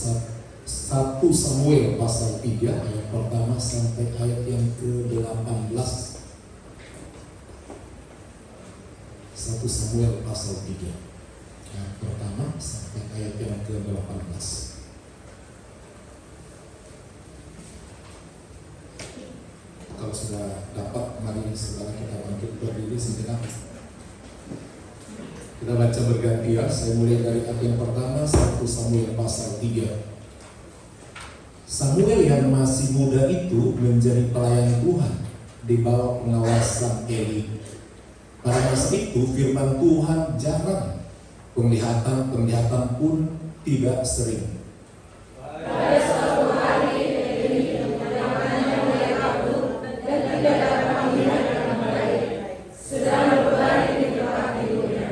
1 Samuel pasal 3 ayat pertama sampai ayat yang ke-18. 1 Samuel pasal 3 ayat pertama sampai ayat yang ke-18. Kalau sudah dapat, mari saudara kita bangkit berdiri sejenak. Kita baca bergantian. Saya mulai dari ayat yang pertama, 1 Samuel pasal 3. Samuel yang masih muda itu menjadi pelayan Tuhan di bawah pengawasan Eli. Pada masa itu firman Tuhan jarang, penglihatan pun tidak sering. Pada suatu hari Eli menyampaikannya mulai kabur dan tidak dapat melihat dengan baik, sedang berbaring di tempat tidurnya.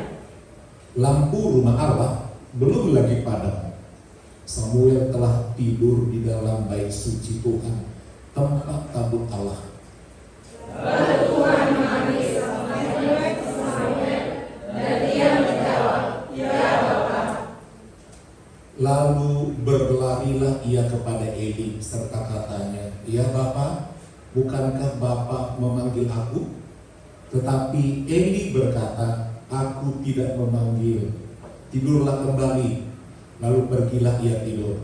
Lampu rumah Allah belum lagi padam. Samuel telah tidur di dalam bait suci Tuhan, tempat tabut Allah. Lalu Tuhan memanggil Samuel, dan dia menjawab, "Ya Bapa." Lalu berlarilah ia kepada Eli serta katanya, "Ya Bapa, bukankah Bapa memanggil aku?" Tetapi Eli berkata, "Aku tidak memanggil. Tidurlah kembali." Lalu pergilah ia tidur.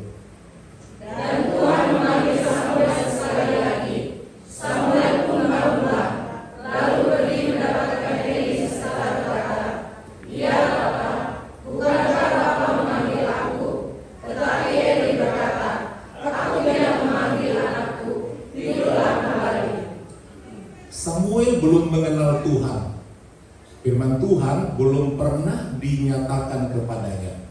Dan Tuhan memanggil Samuel sekali lagi. Samuel pun bangunlah, lalu pergi mendapatkan Eli serta berkata, "Ya Bapa, bukankah Bapa memanggil aku?" Tetapi Eli berkata, "Aku tidak memanggil anakku, tidurlah kembali." Samuel belum mengenal Tuhan. Firman Tuhan belum pernah dinyatakan kepadanya.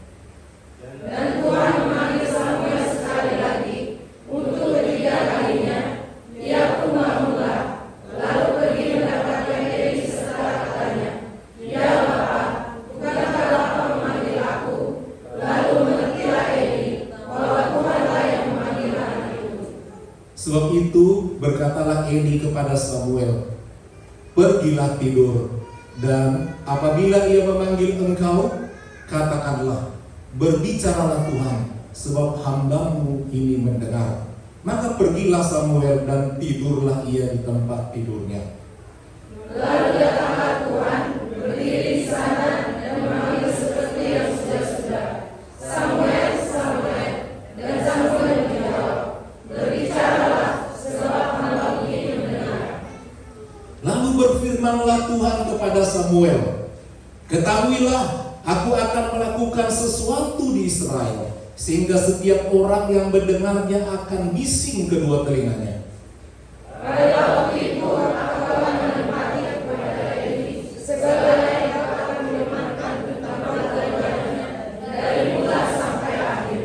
Dan Tuhan memanggil Samuel sekali lagi untuk ketiga kalinya. Dia pun bangunlah, lalu pergi mendapatkan Eli serta katanya, "Ya Bapa, bukankah Bapa memanggil aku?" Lalu mengertilah Eli bahwa Tuhanlah yang memanggil anak itu. Sebab itu berkatalah Eli kepada Samuel, "Pergilah tidur, dan apabila ia memanggil engkau, katakanlah, berbicaralah Tuhan, sebab hamba-Mu ini mendengar." Maka pergilah Samuel dan tidurlah ia di tempat tidurnya. Lalu datanglah Tuhan, berdiri di sana dan memanggil seperti yang sudah-sudah, "Samuel, Samuel." Dan Samuel menjawab, "Berbicaralah, sebab hamba-Mu ini mendengar." Lalu berfirmanlah Tuhan kepada Samuel, "Ketahuilah, aku akan melakukan sesuatu di Israel, sehingga setiap orang yang mendengarnya akan bising kedua telinganya." Pada waktu itu aku akan menempati kepada Eli segala yang aku akan firmankan tentang perbuatannya dari mula sampai akhir.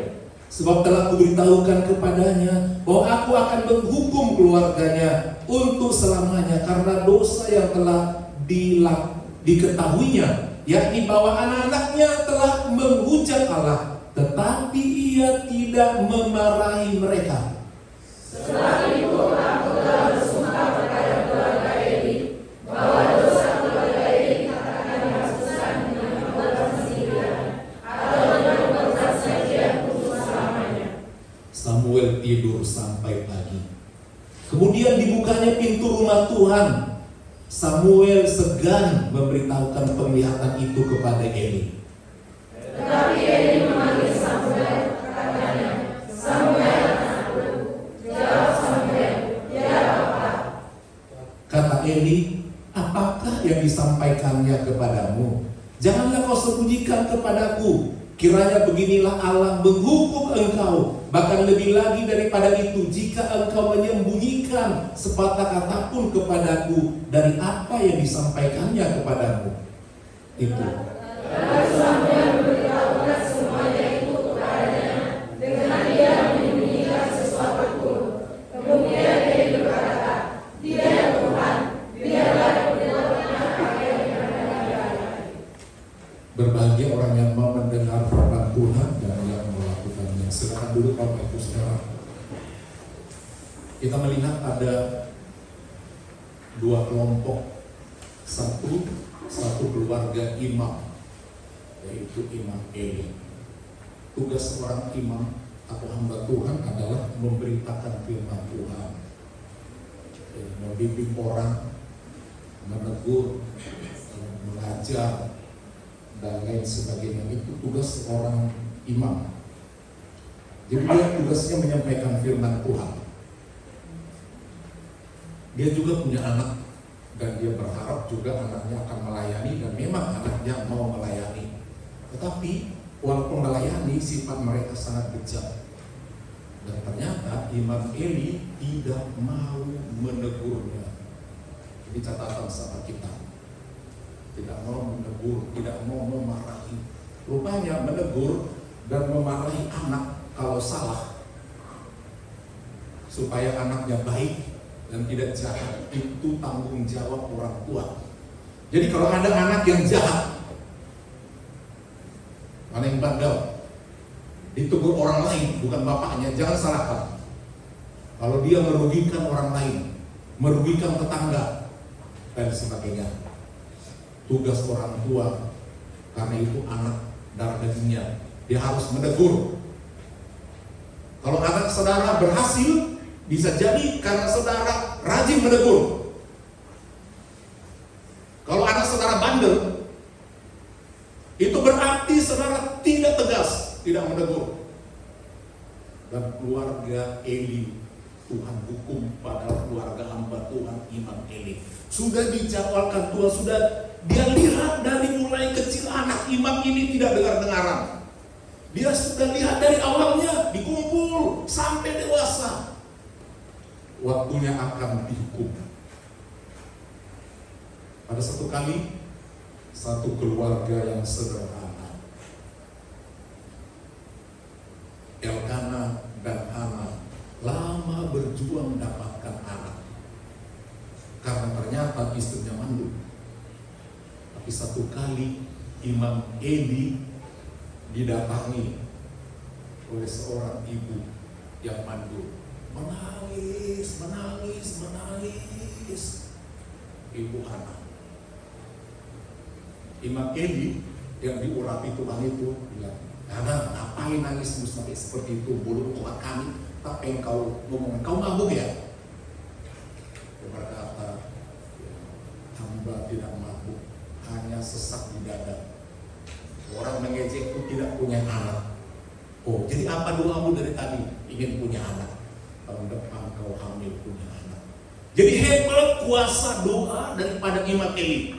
Sebab telah kuberitahukan kepadanya bahwa aku akan menghukum keluarganya untuk selamanya karena dosa yang telah diketahuinya, yakni bahwa anak-anaknya telah menghujat Allah, tetapi ia tidak memarahi mereka. Setelah itu aku telah bersumpah kepada keluarga Eli bahwa dosa keluarga Eli akan dihapuskan dengan perbuatan sendirian atau dengan perbuatan sajian untuk selamanya. Samuel tidur sampai pagi. Kemudian dibukanya pintu rumah Tuhan. Samuel segan memberitahukan penglihatan itu kepada Eli. Tetapi Eli memanggil Samuel, katanya, "Samuel, anakku." Jawab Samuel, "Ya Bapa." Kata Eli, "Apakah yang disampaikannya kepadamu? Janganlah kau sembunyikan kepadaku. Kiranya beginilah Allah menghukum engkau, bahkan lebih lagi daripada itu, jika engkau menyembunyikan sepatah kata pun kepadaku dari apa yang disampaikannya kepadamu." Itu. Lalu Samuel memberitahukan semuanya itu kepadanya dengan dia menyembunyikan sesuatu pun. Kemudian Eli berkata, "Tidak Tuhan, biarlah perbuatannya apa yang dikatakan." Berbahagia orang yang mau mendengar firman Tuhan dan yang melakukannya. Silakan dulu Bapak Ibu Saudara. Kita melihat ada dua kelompok. Satu keluarga imam, yaitu Imam Eli. Tugas seorang imam atau hamba Tuhan adalah memberitakan firman Tuhan, membimbing orang, menegur, mengajar, dan lain sebagainya. Itu tugas seorang imam. Jadi dia tugasnya menyampaikan firman Tuhan. Dia juga punya anak, dan dia berharap juga anaknya akan melayani, dan memang anaknya mau melayani. Tetapi walaupun melayani, sifat mereka sangat bejat. Dan ternyata Imam Eli tidak mau menegurnya. Ini catatan sama kita. Tidak mau menegur, tidak mau memarahi. Rupanya menegur dan memarahi anak kalau salah, supaya anaknya baik dan tidak jahat, itu tanggung jawab orang tua. Jadi kalau ada anak yang jahat, mana yang bandel, ditegur orang lain, bukan bapaknya, jangan salahkan. Kalau dia merugikan orang lain, merugikan tetangga, dan sebagainya, tugas orang tua, karena itu anak darah dagingnya, dia harus menegur. Kalau anak saudara berhasil, bisa jadi karena saudara rajin menegur. Kalau anak saudara bandel, itu berarti saudara tidak tegas, tidak menegur. Dan keluarga Eli, Tuhan hukum pada keluarga hamba Tuhan Imam Eli. Sudah dijadwalkan Tuhan, sudah dia lihat dari mulai kecil anak imam ini tidak dengar-dengaran. Dia sudah lihat dari awalnya dikumpul sampai dewasa. Waktunya akan dihukum. Pada satu kali, satu keluarga yang sederhana, Elkana dan Hana, lama berjuang mendapatkan anak. Karena ternyata istrinya mandul. Tapi satu kali Imam Eli didatangi oleh seorang ibu yang mandul, menangis. Ibu Hana. Imam Eli yang diurapi Tuhan itu bilang, Hana, ngapain nangismu sampai seperti itu? Bulu Tuhan kami, apa yang kau ngomong? Kau mabuk ya? Dia berkata, hamba tidak mabuk, hanya sesak di dada. Orang mengejekku tidak punya anak. Oh, jadi apa doamu dari tadi? Ingin punya anak. Tahun depan kau hamil punya anak. Jadi hebat kuasa doa daripada Imam Eli.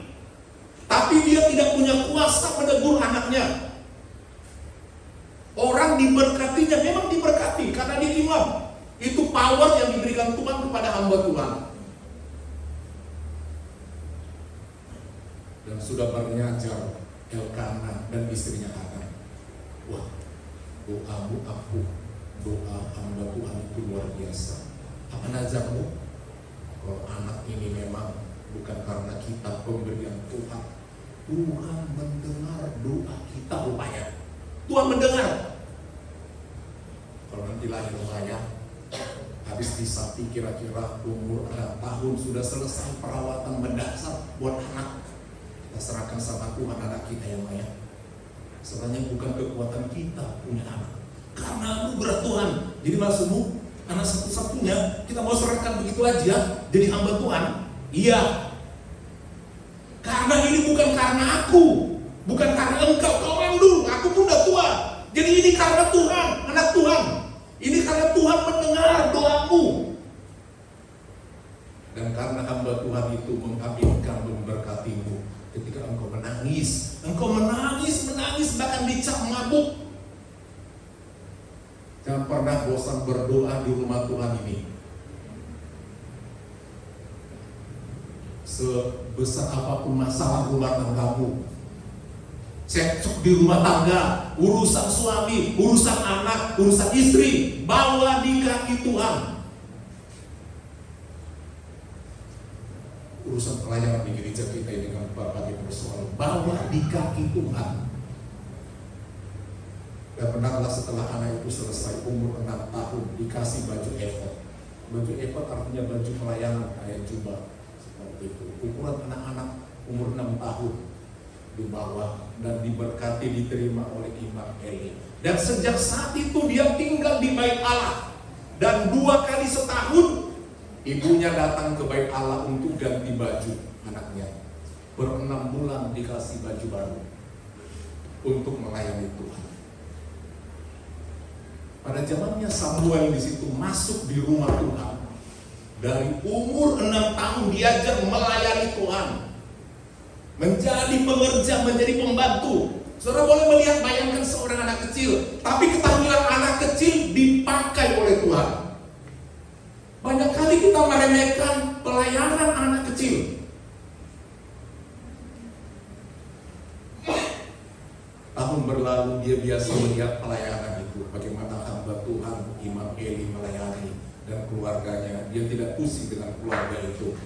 Tapi dia tidak punya kuasa menegur anaknya. Orang diberkatinya memang diberkati karena dia imam. Itu power yang diberikan Tuhan kepada hamba Tuhan. Dan sudah bernyajar Elkana dan istrinya Hana. Wah, doamu aku, doa hamba Tuhan itu luar biasa. Apa nazarmu? Kalau anak ini memang bukan karena kita pemberian Tuhan, Tuhan mendengar doa kita rupanya. Tuhan mendengar. Kalau nanti lahir saya, habis disapi kira-kira umur 6 tahun, sudah selesai perawatan mendasar buat anak. Kita serahkan sama Tuhan anak kita yang lain. Sebenarnya bukan kekuatan kita punya anak, karena anugerah Tuhan. Jadi maksudmu anak satu-satunya kita mau serahkan begitu aja jadi hamba Tuhan? Iya. Karena ini bukan karena aku, bukan karena engkau. Kau mandul, aku pun udah tua. Jadi ini karena Tuhan, anak Tuhan. Ini karena Tuhan mendengar doamu. Dan karena hamba Tuhan itu mengabdikan, memberkatimu. Ketika engkau menangis, bahkan dicap mabuk. Jangan pernah bosan berdoa di rumah Tuhan ini. Sebesar apapun masalah rumah tanggamu, cekcok di rumah tangga, urusan suami, urusan anak, urusan istri, bawa di kaki Tuhan. Urusan pelayanan di gereja kita dengan berbagai persoalan, bawa di kaki Tuhan. Dan benarlah setelah anak itu selesai umur 6 tahun, dikasih baju efod. Baju efod artinya baju pelayanan kayak jubah seperti itu. Ukuran anak-anak umur 6 tahun dibawa dan diberkati, diterima oleh Imam Eli. Dan sejak saat itu dia tinggal di bait Allah. Dan 2 kali setahun ibunya datang ke bait Allah untuk ganti baju anaknya. Per 6 bulan dikasih baju baru untuk melayani Tuhan. Pada zamannya Samuel di situ masuk di rumah Tuhan. Dari umur 6 tahun diajar melayani Tuhan. Menjadi pengerja, menjadi pembantu. Saudara boleh melihat, bayangkan seorang anak kecil. Tapi ketahuilah anak kecil dipakai oleh Tuhan. Banyak kali kita meremehkan pelayanan anak kecil. Tahun berlalu dia biasa melihat pelayanan itu. Bagaimana hamba Tuhan Imam Eli melayani dan keluarganya. Dia tidak pusing dengan keluarga itu.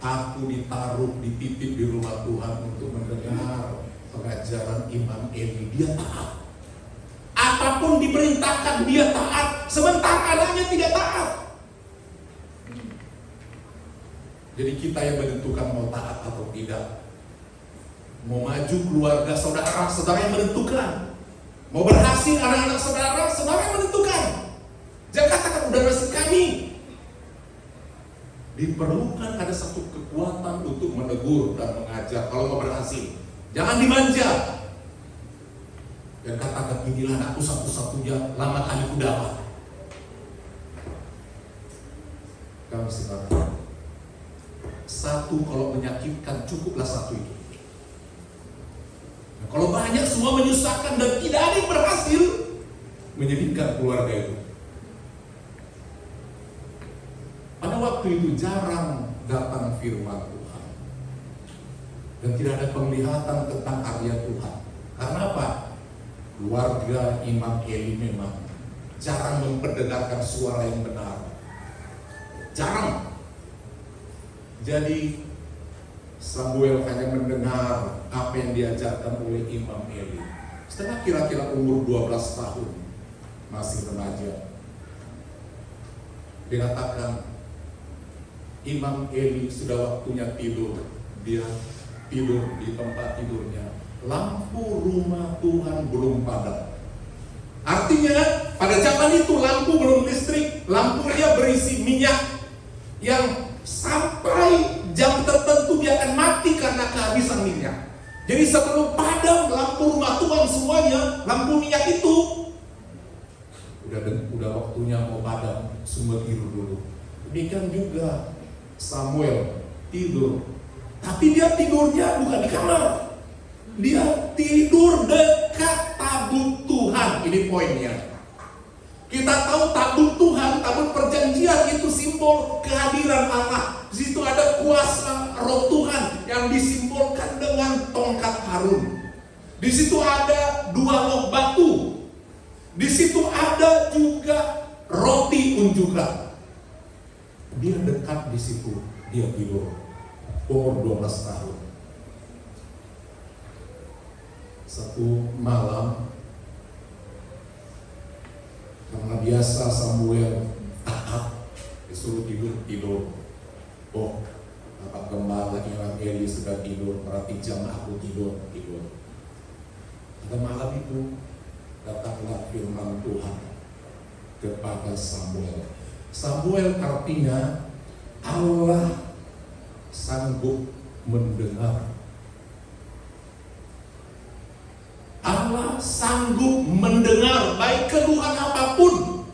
Aku ditaruh, dititip di rumah Tuhan untuk mendengar pengajaran Imam Eli. Dia taat. Apapun diperintahkan dia taat. Sementara anaknya tidak taat. Jadi kita yang menentukan mau taat atau tidak. Mau maju keluarga saudara yang menentukan. Mau berhasil anak-anak saudara yang menentukan. Jangan katakan udah nasib kami. Diperlukan ada satu kekuatan untuk menegur dan mengajar kalau mau berhasil. Jangan dimanja. Dan katakan inilah anakku satu-satunya, lama kali ku dapat. Kamu silakan. Satu kalau menyakitkan cukuplah satu itu. Nah, kalau banyak semua menyusahkan dan tidak ada yang berhasil, menyedihkan keluarga itu. Pada waktu itu jarang datang firman Tuhan. Dan tidak ada penglihatan tentang karya Tuhan. Karena apa? Keluarga Imam Eli memang jarang memperdengarkan suara yang benar. Jarang. Jadi Samuel hanya mendengar apa yang diajarkan oleh Imam Eli. Setelah kira-kira umur 12 tahun, masih remaja, dikatakan Imam Eli sudah waktunya tidur. Dia tidur di tempat tidurnya. Lampu rumah Tuhan belum padam. Artinya pada zaman itu lampu belum listrik. Lampunya berisi minyak yang sampai jam tertentu dia akan mati karena kehabisan minyak. Jadi sebelum padam lampu rumah Tuhan semuanya, lampu minyak itu udah waktunya mau padam, semua tidur dulu. Demikian juga Samuel tidur, tapi dia tidurnya bukan di kamar, dia tidur dekat tabut Tuhan. Ini poinnya. Kita tahu tabut Tuhan, tabut perjanjian itu simbol kehadiran Allah. Di situ ada kuasa Roh Tuhan yang disimbolkan dengan tongkat Harun. Di situ ada 2 loh batu. Di situ ada juga roti unjukan. Dia dekat di situ, dia tidur. Umur 12 tahun. Satu malam, karena biasa Samuel taat, disuruh tidur. Oh, Bapak Gembala Imam Eli sudah tidur, berarti jam aku tidur. Pada malam itu datanglah firman Tuhan kepada Samuel. Samuel artinya Allah sanggup mendengar. Allah sanggup mendengar baik keluhan apapun.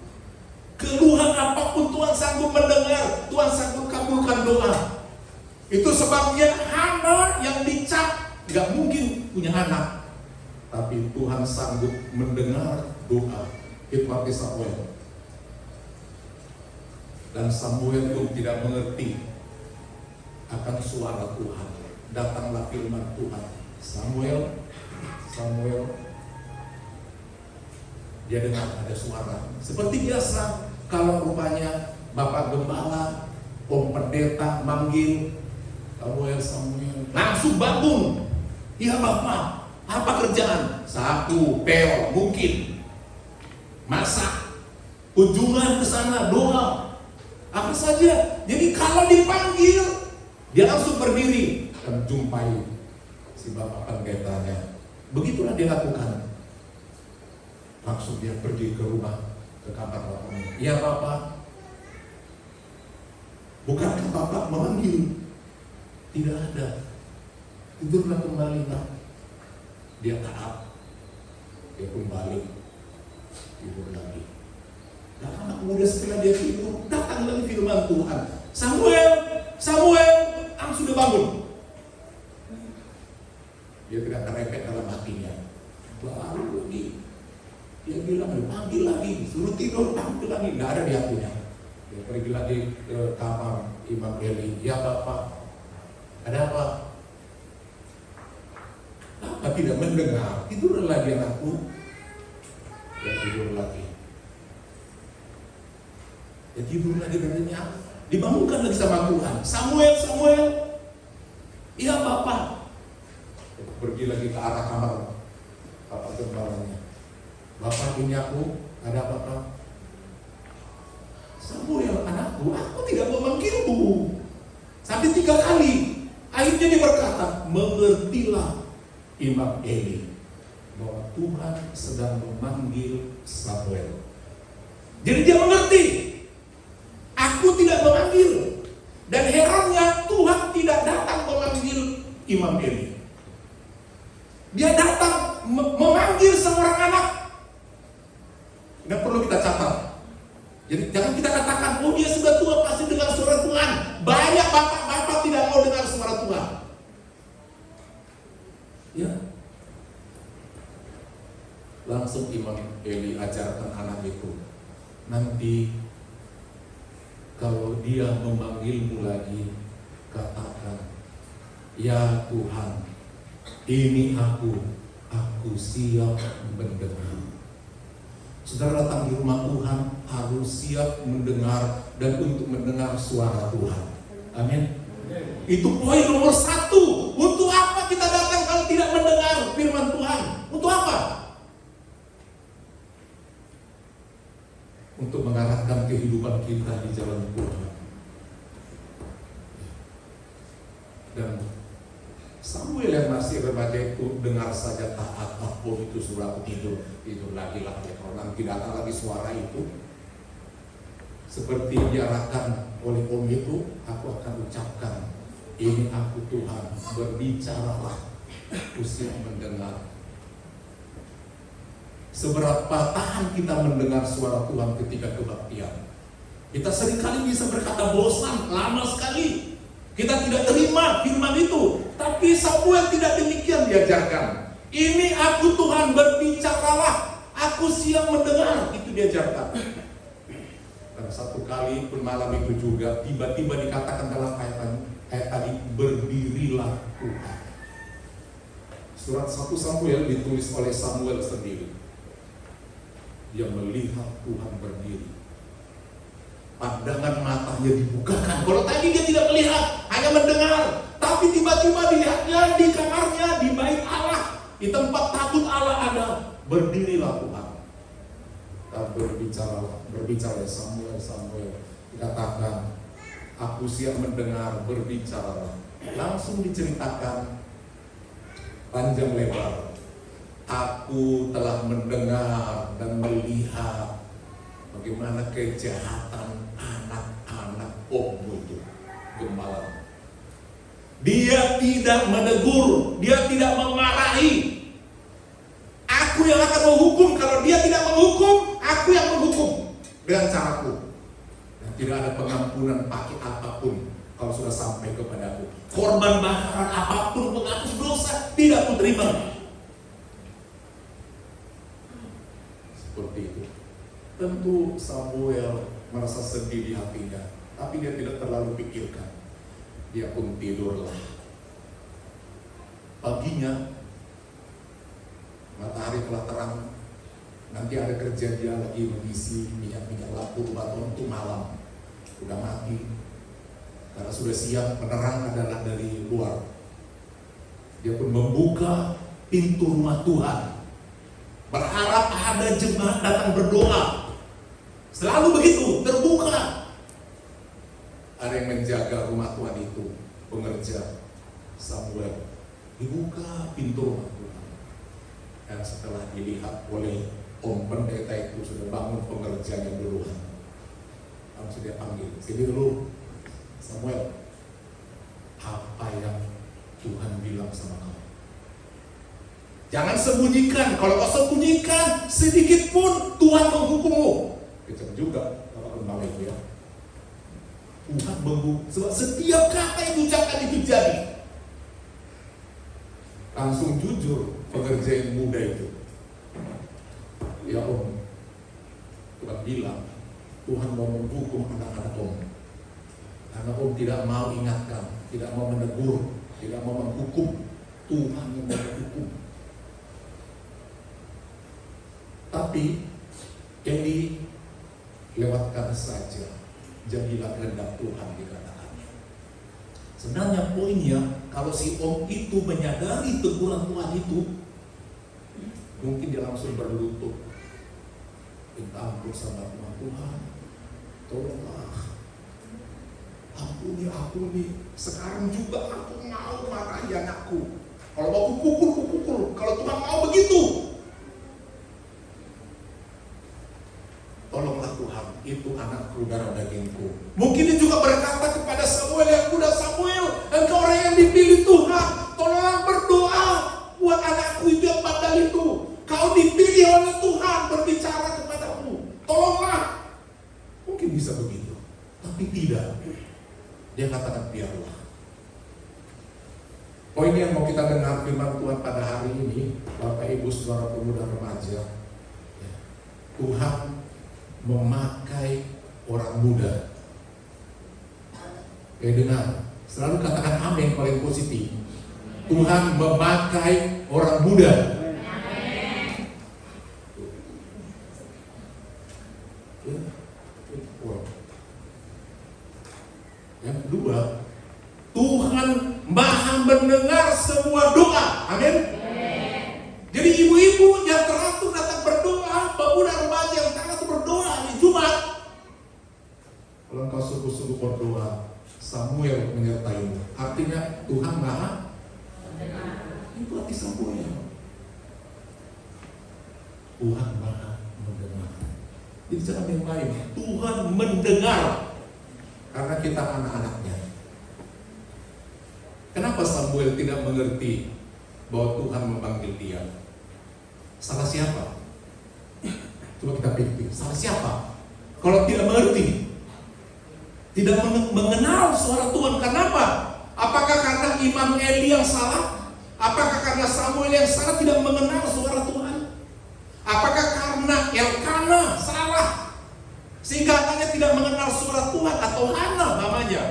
Keluhan apapun Tuhan sanggup mendengar. Tuhan sanggup kabulkan doa. Itu sebabnya Hana yang dicap gak mungkin punya anak, tapi Tuhan sanggup mendengar doa. Itu arti Samuel. Dan Samuel pun tidak mengerti akan suara Tuhan. Datanglah firman Tuhan. Samuel, dia dengar ada suara. Seperti biasa, kalau rupanya Bapak Gembala, Om Pendeta manggil Samuel, langsung bangun. Ya Bapak, apa kerjaan? Sapu, pel, mungkin masak, kunjungan ke sana, doa, apa saja. Jadi kalau dipanggil, dia langsung berdiri dan jumpai si Bapak Pendetanya. Begitulah dia lakukan. Langsung dia pergi ke kamar bapaknya. "Ya Bapak, bukankah Bapak memanggil?" "Tidak ada." "Tidurlah kembali nak." Dia taat. Dia pun balik tidur lagi. Dan anak muda setelah dia tidur, datang lagi firman Tuhan. "Samuel, Samuel!" Sudah bangun. Dia tidak terepet dalam hatinya. Baru lagi dia bilang, panggil lagi, suruh tidur, panggil lagi. Tidak ada di hatinya. Dia pergi lagi ke kamar Imam Eli. "Ya Bapak, ada apa?" "Apa tidak mendengar? Tidur lagi anakku." Dia tidur lagi. Dia tidur lagi dengannya. Dibangunkan lagi sama Tuhan. "Samuel, Samuel!" "Iya Bapak." Pergi lagi ke arah kamar Bapak gembalanya. "Bapak, ini aku, ada apa Pak?" "Samuel anakku, aku tidak memanggilmu." Sampai 3 kali. Akhirnya dia berkata, "Mengertilah Imam Eli bahwa Tuhan sedang memanggil Samuel." Jadi dia mengerti, aku tidak memanggil. Dan herannya Tuhan tidak datang memanggil Imam Eli. Dia datang memanggil seorang anak. Ini perlu kita catat. Jadi jangan kita katakan, "Oh dia sudah tua pasti dengar suara Tuhan." Banyak bapak-bapak tidak mau dengar suara Tuhan. Ya. Langsung Imam Eli ajarkan anak itu, "Nanti kalau dia memanggilmu lagi, katakan, 'Ya Tuhan, ini aku siap mendengar.'" Saudara datang di rumah Tuhan harus siap mendengar dan untuk mendengar suara Tuhan. Amin. Itu poin nomor 1. Untuk apa kita datang kalau tidak mendengar firman Tuhan? Untuk apa? Untuk mengarahkan kehidupan kita di jalan Tuhan. Dan Samuel yang masih remaja itu dengar saja taat. "Oh itu suruh aku tidur lagi lah. Kalau nanti datang lagi suara itu, seperti diarahkan oleh om itu, aku akan ucapkan, 'Ini aku Tuhan, berbicaralah, aku siap mendengar.'" Seberapa tahan kita mendengar suara Tuhan ketika kebaktian? Kita seringkali bisa berkata bosan, lama sekali. Kita tidak terima firman itu. Tapi Samuel tidak demikian diajarkan. "Ini aku Tuhan, berbicaralah, aku siap mendengar." Itu diajarkan. Dan satu kali pun malam itu juga tiba-tiba dikatakan dalam ayat tadi, "Berdirilah Tuhan." Surat 1 Samuel ditulis oleh Samuel sendiri. Dia melihat Tuhan berdiri. Pandangan matanya dibukakan. Kalau tadi dia tidak melihat, hanya mendengar. Tapi tiba-tiba dilihatnya di kamarnya, di bait Allah, di tempat tabut Allah ada. "Berdirilah Tuhan." Dan berbicara Samuel, dikatakan, "Aku siap mendengar, berbicaralah." Langsung diceritakan panjang lebar. "Aku telah mendengar dan melihat bagaimana kejahatan anak-anak ommu itu, gembala. Dia tidak menegur, dia tidak memarahi. Aku yang akan menghukum. Kalau dia tidak menghukum, aku yang menghukum dengan caraku. Dan tidak ada pengampunan pakai apapun kalau sudah sampai kepadaku. Korban bakaran apapun penghapus dosa tidak kuterima." Seperti itu. Tentu Samuel merasa sedih di hatinya, tapi dia tidak terlalu pikirkan. Dia pun tidurlah. Paginya matahari telah terang. Nanti ada kerja dia lagi mengisi minyak lampu batu untuk malam. Sudah mati. Karena sudah siap, penerang adalah dari luar. Dia pun membuka pintu rumah Tuhan, berharap ada jemaat datang berdoa. Selalu begitu, terbuka. Ada yang menjaga rumah Tuhan itu, pengerja Samuel. Dibuka pintu rumah Tuhan. Dan setelah dilihat oleh Om pendeta itu sudah bangun pengerjaan yang duluan. Langsung dia panggil, sini dulu Samuel, apa yang Tuhan bilang sama kamu? Jangan sembunyikan. Kalau kau sembunyikan sedikit pun, Tuhan menghukummu. Kecil juga kalau lembaga itu ya. Tuhan menghukum. Sebab setiap kata yang diucapkan itu jadi. Langsung jujur pekerja yang muda itu. Ya Om, Tuhan bilang Tuhan mau menghukum anak-anak Om. Karena Om tidak mau ingatkan, tidak mau menegur, tidak mau menghukum. Tuhan yang mau menghukum. Tapi Eli lewatkan saja, jadilah kehendak Tuhan dikatakannya. Sebenarnya poinnya, kalau si Om itu menyadari teguran Tuhan itu, mungkin dia langsung berlutut, minta ampun sama Tuhan. Tuhan, tolonglah, ampuni. Sekarang juga aku mau marahi anakku. Kalau mau kupukul. Kalau Tuhan mau begitu, tolonglah Tuhan, itu anakku darah dagingku. Mungkin dia juga berkata kepada Samuel yang muda, Samuel, engkau orang yang dipilih Tuhan, tolonglah berdoa buat anakku itu yang bandel itu. Kau dipilih oleh Tuhan berbicara kepadamu, tolonglah. Mungkin bisa begitu, tapi tidak. Dia katakan biarlah. Poin yang mau kita dengar firman Tuhan pada hari ini, Bapak Ibu saudara pemuda remaja, Tuhan memakai orang muda. Dengar, selalu katakan amin kalau yang positif. Tuhan memakai orang muda. Yang kedua, Tuhan maha mendengar semua doa. Amin. Jadi ibu-ibu yang teratur datang berdoa, pemuda remaja yang teratur berdoa di Jumat. Kalau engkau sungguh-sungguh berdoa, Samuel menyertaimu. Artinya Tuhan maha mendengar. Itu arti Samuel. Tuhan maha mendengar. Jadi cara yang lain, Tuhan mendengar karena kita anak-anaknya. Kenapa Samuel tidak mengerti bahwa Tuhan memanggil dia? Salah siapa? Coba kita pikir, salah siapa? Kalau tidak mengerti, tidak mengenal suara Tuhan, kenapa? Apakah karena Imam Eli yang salah? Apakah karena Samuel yang salah tidak mengenal suara Tuhan? Apakah karena Elkana salah sehingga anaknya tidak mengenal suara Tuhan, atau Hana namanya?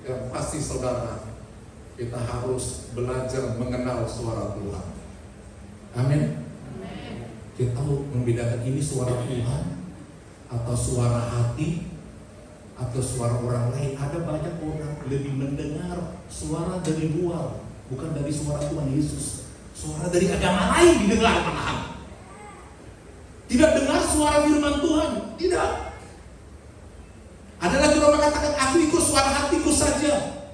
Yang pasti saudara, kita harus belajar mengenal suara Tuhan. Amin. Kita tahu membedakan ini suara Tuhan atau suara hati atau suara orang lain. Ada banyak orang lebih mendengar suara dari luar, bukan dari suara Tuhan Yesus. Suara dari agama lain didengar malahan. Tidak dengar suara firman Tuhan, tidak. Ada lagi orang mengatakan, aku ikut suara hatiku saja.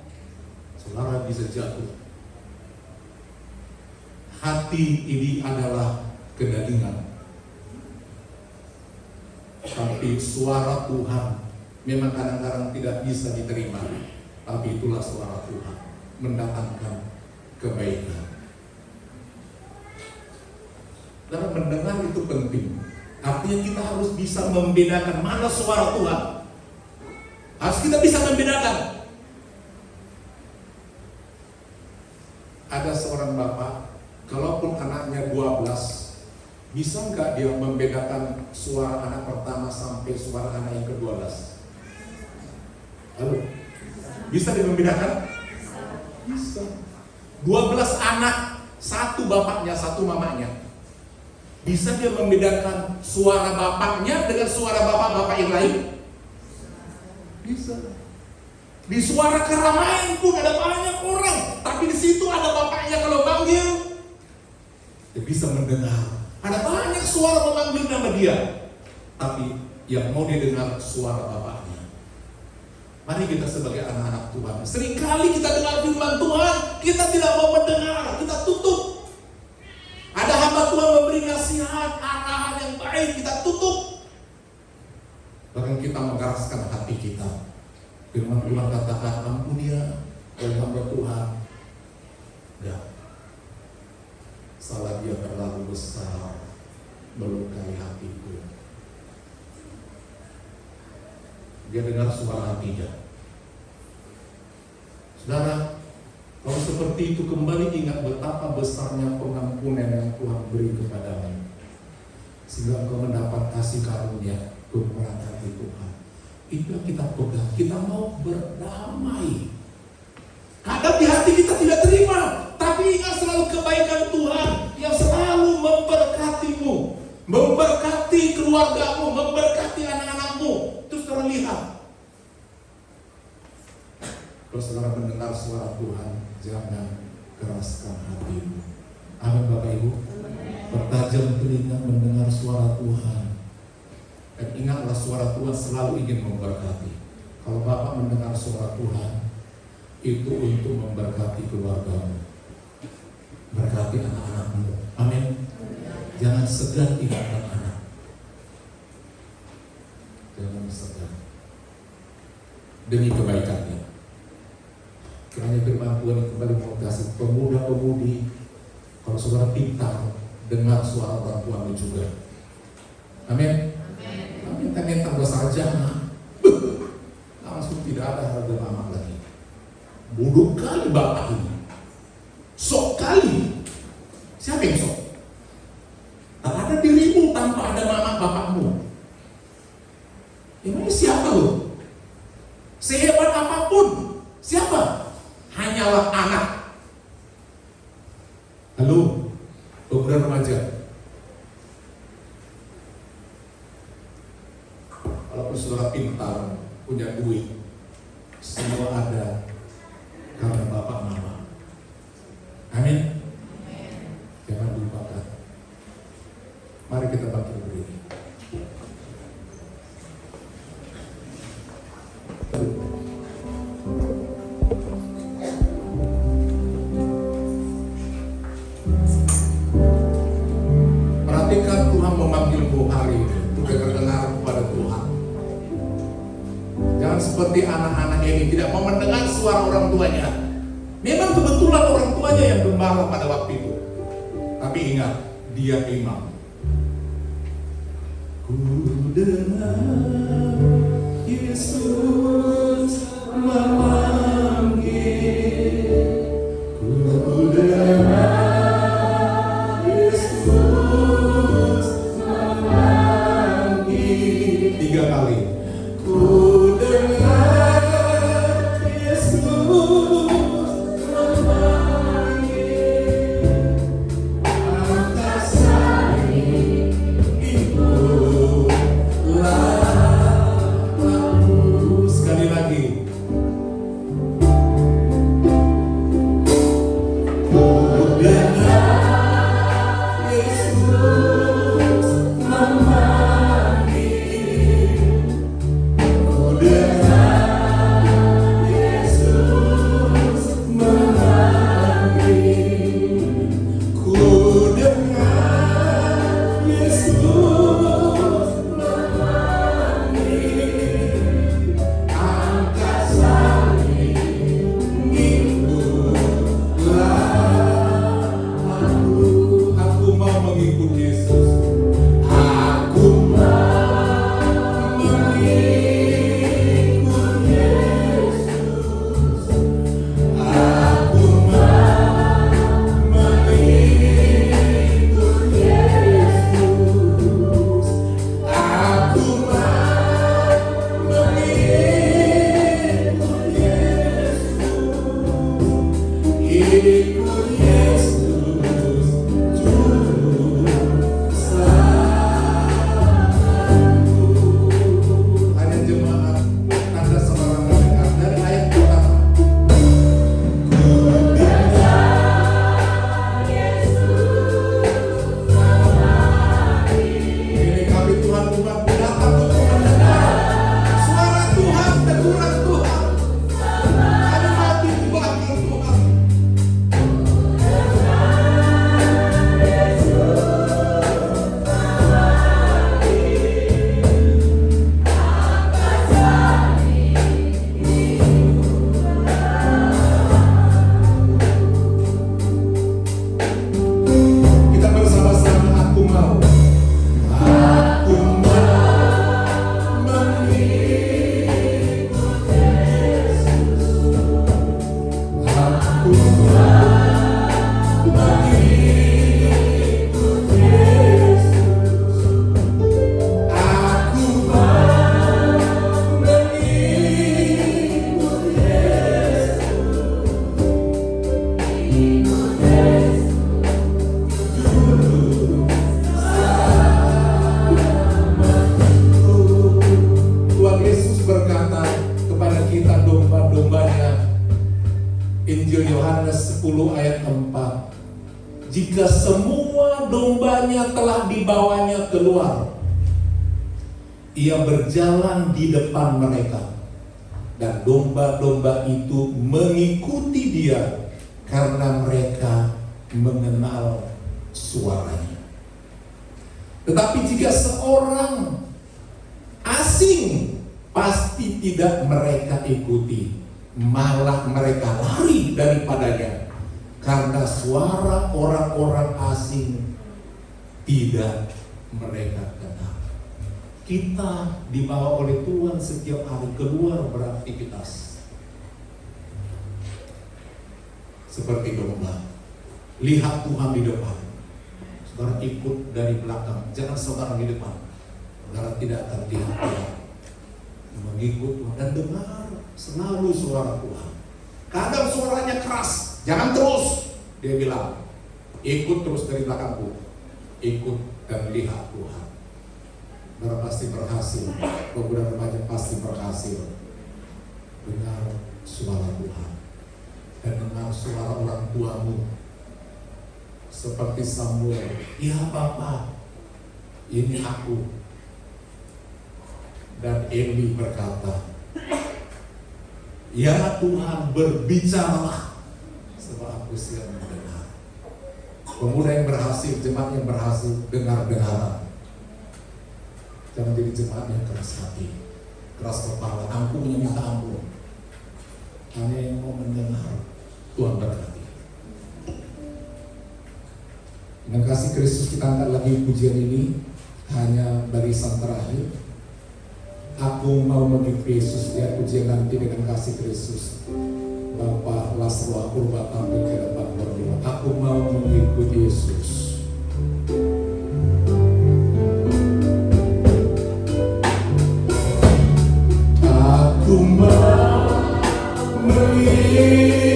Saudara bisa jatuh. Hati ini adalah kedagingan. Tapi suara Tuhan memang kadang-kadang tidak bisa diterima. Tapi itulah suara Tuhan, mendatangkan kebaikan. Dan mendengar itu penting. Artinya kita harus bisa membedakan mana suara Tuhan. Harus kita bisa membedakan. Ada seorang bapak, kalaupun anaknya 12, bisa nggak dia membedakan suara anak pertama sampai suara anak yang ke-12? Halo? Bisa dia membedakan? Bisa. 12 anak, satu bapaknya, satu mamanya. Bisa dia membedakan suara bapaknya dengan suara bapak-bapak yang lain? Bisa. Di suara keramaian pun ada banyak orang, tapi di situ ada bapaknya kalau panggil, dia bisa mendengar. Ada banyak suara memanggil nama dia, tapi yang mau didengar suara bapaknya. Mari kita sebagai anak-anak Tuhan, seringkali kita dengar firman Tuhan, kita tidak mau mendengar, kita tutup. Ada hamba Tuhan memberi nasihat, arahan yang baik, kita tutup. Bahkan kita mengeraskan hati kita. Firman Tuhan katakan, ampuni ya, oleh hamba Tuhan. Ya, salah dia terlalu besar, melukai hatiku. Dia dengar suara hatinya. Saudara, kalau seperti itu kembali ingat betapa besarnya pengampunan yang Tuhan beri kepadamu, sehingga engkau mendapat kasih karunia kebenaran hati Tuhan. Itu yang kita pegang. Kita mau berdamai. Kadang di hati kita tidak terima, tapi ingat selalu kebaikan Tuhan yang selalu memberkatimu, memberkati keluargamu, memberkati anak-anakmu. Terus terlihat. Kalau saudara mendengar suara Tuhan, jangan keraskan hatimu. Amin Bapak Ibu. Bertajam telinga mendengar suara Tuhan. Dan ingatlah suara Tuhan selalu ingin memberkati. Kalau Bapak mendengar suara Tuhan, itu untuk memberkati keluargamu, berkati anak-anakmu. Amin. Jangan segan tinggalkan anak. Jangan segan. Demi kebaikannya. Kiranya firman Tuhan kembali mengasihi pemuda-pemudi. Kalau saudara pintar, dengar suara orang tuamu juga. Amin. Minta-minta dosa saja, langsung tidak ada harga mama lagi. Bodoh kali bapak ini, sok kali. Siapa yang sok? Tak ada dirimu tanpa ada mama bapakmu. Emangnya siapa lo? Sehebat apapun, siapa? Hanyalah anak. Halo, pemuda remaja. Walaupun saudara pintar, punya duit, semua ada karena bapak mama. Amin. Jangan lupakan. Mari kita bangkit berdiri. Perhatikan Tuhan memanggilmu hari ini untuk berdengar kepada Tuhan. Jangan seperti anak-anak ini tidak mau mendengar suara orang tuanya. Memang kebetulan orang tuanya yang gembala pada waktu itu. Tapi ingat, dia imam. Ku dengar Yesus memanggil. Ku dengar Yesus memanggil. 3 kali. Ku dengar Yesus memanggil. Angkat sari ikutlah aku. Sekali lagi. Ku dengar Yesus memanggil. Injil Yohanes 10 ayat 4. Jika semua dombanya telah dibawanya keluar, ia berjalan di depan mereka, dan domba-domba itu mengikuti dia karena mereka mengenal suaranya. Tetapi jika seorang asing, pasti tidak mereka ikuti, malah mereka lari daripadanya, karena suara orang-orang asing tidak mereka kenal. Kita dibawa oleh Tuhan setiap hari keluar beraktivitas seperti domba. Lihat Tuhan di depan, saudara ikut dari belakang, jangan saudara di depan. Saudara tidak akan lihat Tuhan, mengikut Tuhan dan dengar selalu suara Tuhan. Kadang suaranya keras, jangan terus. Dia bilang, ikut terus dari belakangku, ikut dan lihat Tuhan. Saudara pasti berhasil, pemuda remaja pasti berhasil. Dengar suara Tuhan dan dengar suara orang tuamu. Seperti Samuel, ya Bapa, ini aku. Dan Eli berkata, ya Tuhan, berbicaralah, sebab aku siap mendengar. Pemuda yang berhasil, jemaat yang berhasil, dengar-dengaran. Jangan jadi jemaat yang keras hati, keras kepala, ampunnya minta ampun. Hanya yang mau mendengar, Tuhan berkati. Dengan kasih Kristus kita angkat lagi pujian ini, hanya barisan terakhir. Aku mau mengikuti Yesus, lihat pujian nanti dengan kasih Kristus. Bapak Lasro Purba tampil ke depan berdua. Aku mau mengikuti Yesus. Aku mau mengikuti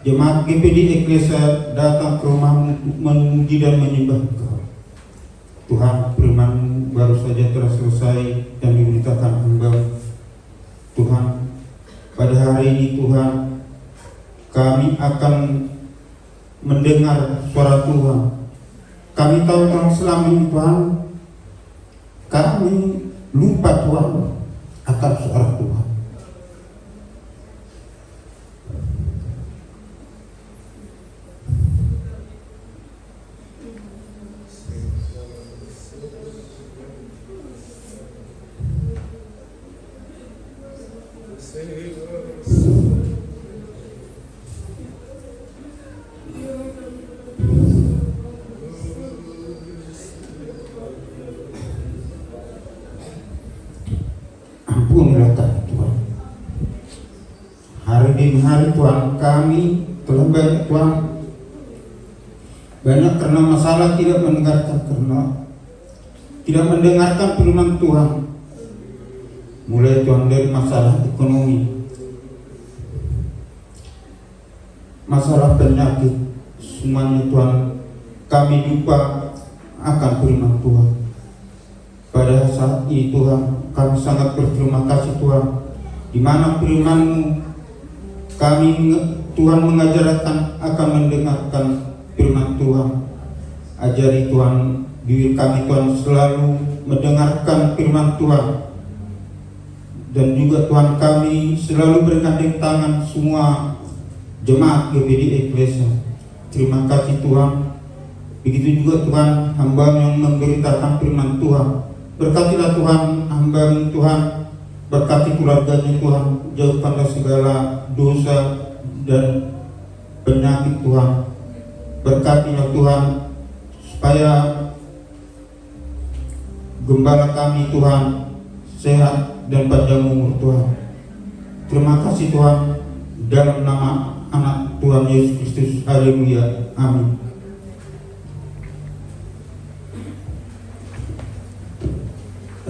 Jemaat GPD Eklesia datang ke rumahmu untuk memuji dan menyembah Engkau. Tuhan, firman baru saja telah selesai dan diberitakan hamba. Tuhan, pada hari ini Tuhan, kami akan mendengar suara Tuhan. Kami tahu Tuhan selama ini Tuhan, kami lupa Tuhan akan suara Tuhan. Ampunilah Tuhan. Hari demi hari Tuhan, kami telah banyak Tuhan, banyak karena masalah tidak mendengarkan, karena tidak mendengarkan firman Tuhan. Mulai Tuhan dari masalah ekonomi, masalah penyakit, semuanya Tuhan, kami lupa akan firman Tuhan. Pada saat ini Tuhan, kami sangat berterima kasih Tuhan, di mana firman-Mu kami Tuhan mengajarkan akan mendengarkan firman Tuhan. Ajari Tuhan diri kami Tuhan selalu mendengarkan firman Tuhan, dan juga Tuhan kami selalu bergandeng tangan semua jemaat GPD Eklesia. Terima kasih Tuhan. Begitu juga Tuhan, hamba yang memberitakan firman Tuhan. Berkatilah Tuhan hamba Tuhan Berkati keluarganya Tuhan, jauhkanlah segala dosa dan penyakit Tuhan. Berkatinya Tuhan, supaya gembala kami Tuhan sehat dan panjang umur Tuhan. Terima kasih Tuhan, dalam nama anak Tuhan Yesus Kristus. Haleluya. Amin.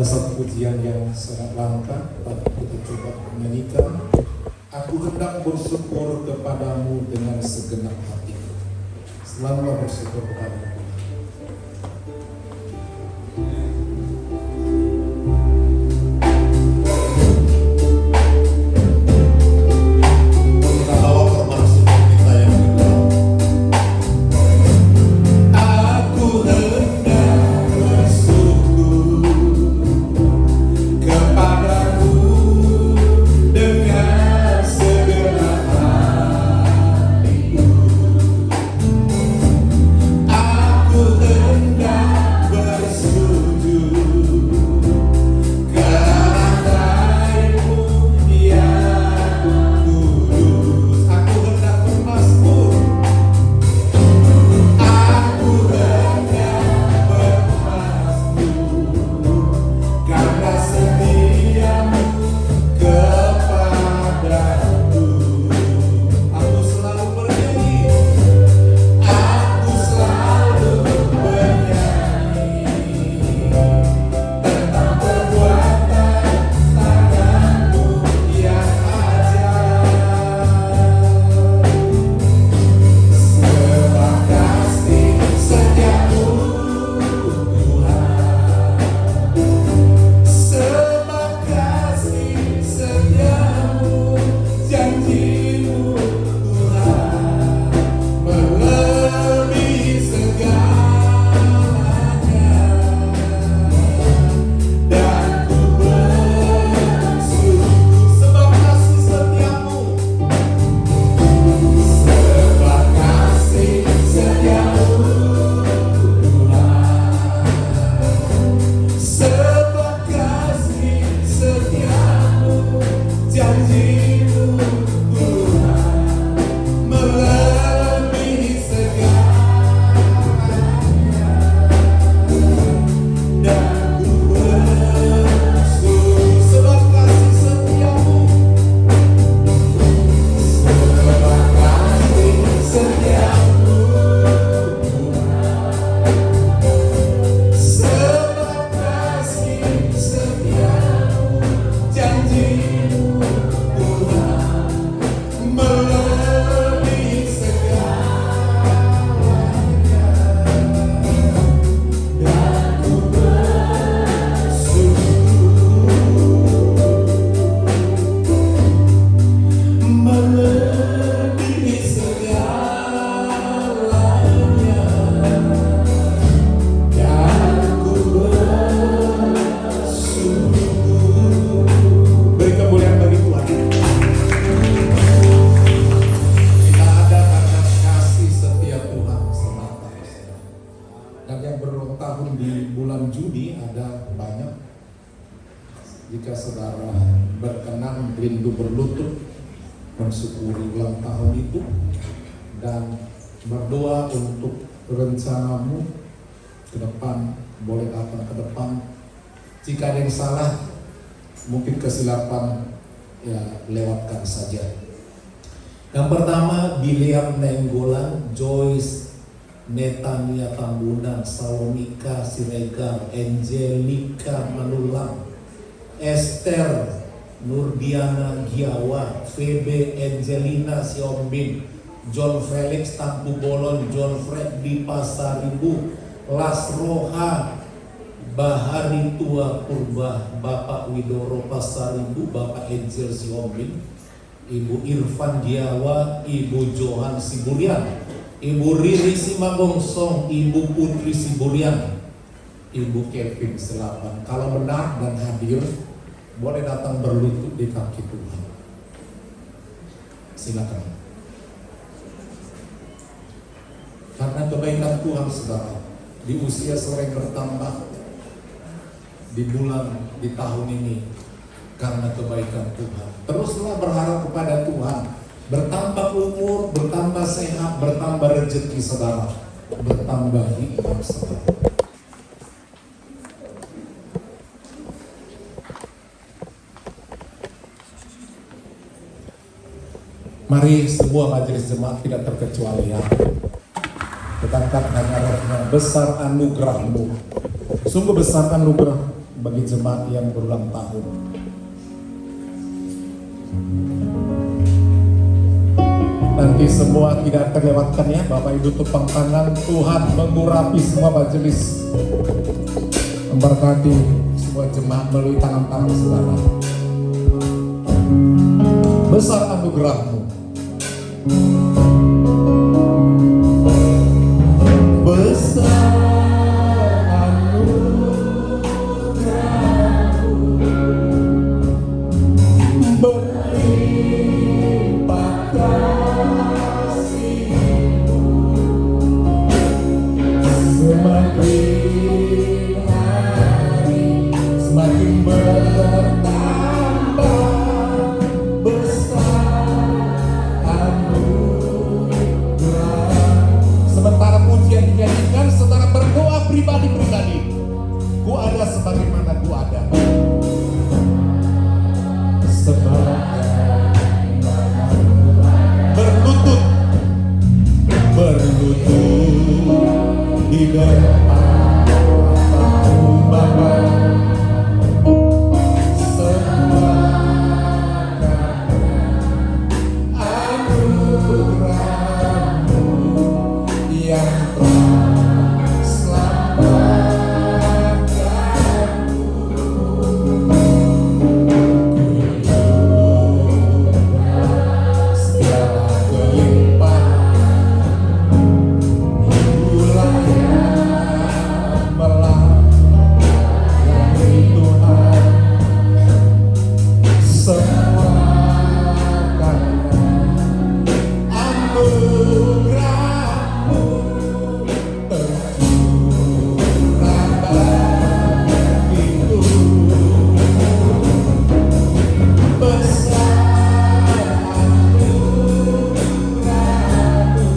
Satu pujian yang sangat langka, tapi kita coba menyanyikan. Aku hendak bersyukur kepadamu dengan segenap hatiku. Selalu bersyukur kepada Tuhan. Kita bawa korban syukur kita yang kedua. Aku hendak bersyukur kepadamu dengan segenap hatiku. Aku hendak bersujud kehadiranmu yang kudus. Aku hendak bermasmur. Aku hendak bermasmur karena setiamu kepadaku. Aku selalu bernyanyi. Aku selalu bernyanyi tentang perbuatan tanganmu yang ajaib. Sebab kasih setiamu Tuhan, sebab kasih setiamu, janjimu Tuhan, melebihi segalanya. Dan ku bersyukur sebab kasih setiamu, sebab kasih setiamu Tuhan, sebab kasih setiamu, janjimu Tuhan, melebihi segalanya. Dan ku bersyukur sebab kasih setiamu, sebab kasih setiamu Tuhan, sebab kasih setiamu, janjimu Tuhan, melebihi segalanya. Dan ku bersyukur melebihi segalanya. Dan ku bersyukur. Beri kemuliaan bagi Tuhan. Kita ada karena kasih setia Tuhan semata. Dan yang berulang tahun di bulan Juni ada banyak. Jika saudara berkenan rindu berlutut mensyukuri ulang tahun itu dan berdoa untuk rencanamu ke depan, boleh datang ke depan. Jika ada yang salah, mungkin kesilapan, ya lewatkan saja. Yang pertama, Biliam Nenggolan, Joyce Netania Tambunan, Salomika Siregar, Angelika Manulang, Esther Nurdiana Giawa, Febe Angelina Siombing, John Felix Tampu Bolon, John Fred di Pasaribu, Lasroha Bahari Tua Purba, Bapak Widoro Pasaribu, Bapak Angel Siombing, Ibu Irfan Giawa, Ibu Johan Siburian, Ibu Riri Simagongsong, Ibu Putri Siburian, Ibu Kevin Selapan. Kalau benar dan hadir, boleh datang berlutut di kaki Tuhan. Silakan. Karena kebaikan Tuhan, saudara, di usia sore bertambah, di bulan, di tahun ini, karena kebaikan Tuhan. Teruslah berharap kepada Tuhan. Bertambah umur, bertambah sehat, bertambah rezeki saudara, bertambah hikmat saudara. Mari semua majelis jemaat tidak terkecuali ya, katakan hanya rohnya, besar anugerahmu. Sungguh besar anugerah bagi jemaat yang berulang tahun. Nanti semua tidak terlewatkan ya, Bapak Ibu tepang tangan. Tuhan mengurapi semua majelis, memberkati semua jemaat melalui tangan-tangan saudara. Besar anugerahmu. Besar anugerahmu, berlimpah kasih-Mu, semakin hari semakin bertambah besar anugerah. Sementara pujian dinyanyikan, saudara berdoa pribadi-pribadi. Ku ada sebagaimana ku ada. Berlutut di depan Bapa, semua anugerah-Mu yang telah selamatkanku. Segala kelimpahan itulah yang melayani Tuhan. Semua karena anugerah-Mu tercurah bagiku. Besar anugerah-Mu,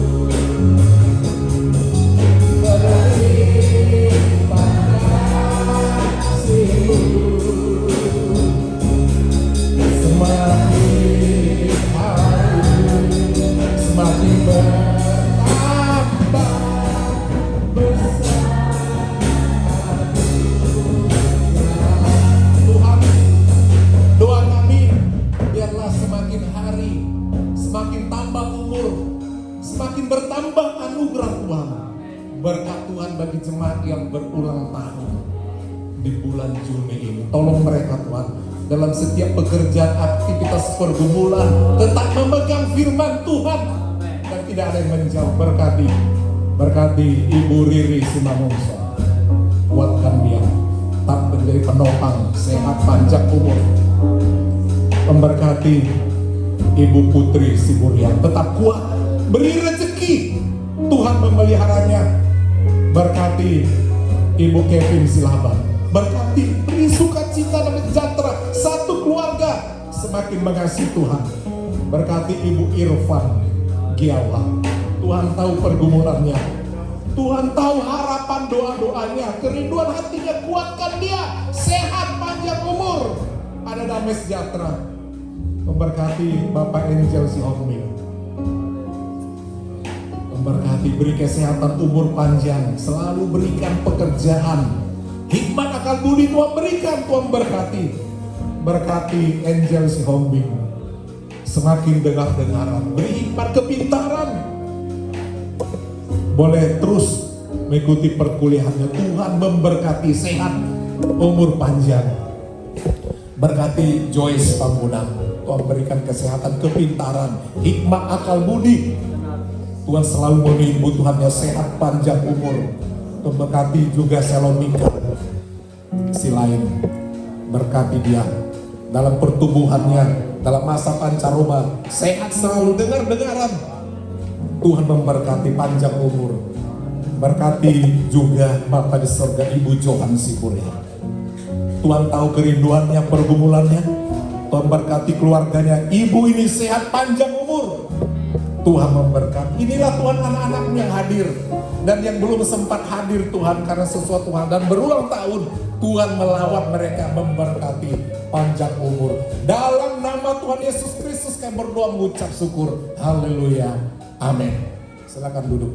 berlimpah kasih-Mu, semakin hari semakin bertambah besar Tuhan. Doa kami, biarlah semakin hari semakin tambah umur, semakin bertambah anugerah Tuhan. Berkat Tuhan bagi jemaat yang berulang tahun di bulan Juni ini. Tolong mereka Tuhan, dalam setiap pekerjaan, aktivitas pergumulan, tetap memegang firman Tuhan dan tidak ada yang menjauh. Berkati Ibu Riri Simamungso, kuatkan dia, tetap menjadi penopang, sehat, panjang umur. Memberkati Ibu Putri Siburian, tetap kuat, beri rezeki, Tuhan memeliharanya. Berkati Ibu Kevin Silahban, berkati, beri sukacita dan sejahtera satu keluarga, semakin mengasihi Tuhan. Berkati Ibu Irfan Giawa, Tuhan tahu pergumulannya, Tuhan tahu harapan doa-doanya, kerinduan hatinya, kuatkan dia, sehat, panjang umur, ada damai sejahtera. Memberkati Bapak Angel Sihombing, memberkati, beri kesehatan, umur panjang, selalu berikan pekerjaan, hikmat, akal budi Tuhan berikan. Tuhan berkati Angel Sihombing, semakin dengar-dengaran, beri hikmat, kepintaran, boleh terus mengikuti perkuliahannya. Tuhan memberkati, sehat, umur panjang. Berkati Joyce Pambunan, Tuhan berikan kesehatan, kepintaran, hikmat, akal budi. Tuhan selalu memenuhi kebutuhannya, sehat, panjang umur. Memberkati juga Selomika Silain, berkati dia dalam pertumbuhannya, dalam masa pancaroba, sehat selalu, dengar-dengaran. Tuhan memberkati, panjang umur. Berkati juga Bapa di surga Ibu Johan Sipuria. Tuhan tahu kerinduannya, pergumulannya. memberkati keluarganya. Ibu ini sehat panjang umur. Tuhan memberkati. Inilah Tuhan anak-anakmu yang hadir dan yang belum sempat hadir Tuhan karena sesuatu hal dan berulang tahun. Tuhan melawat mereka, memberkati panjang umur. Dalam nama Tuhan Yesus Kristus kami berdoa mengucap syukur. Haleluya. Amin. Silakan duduk.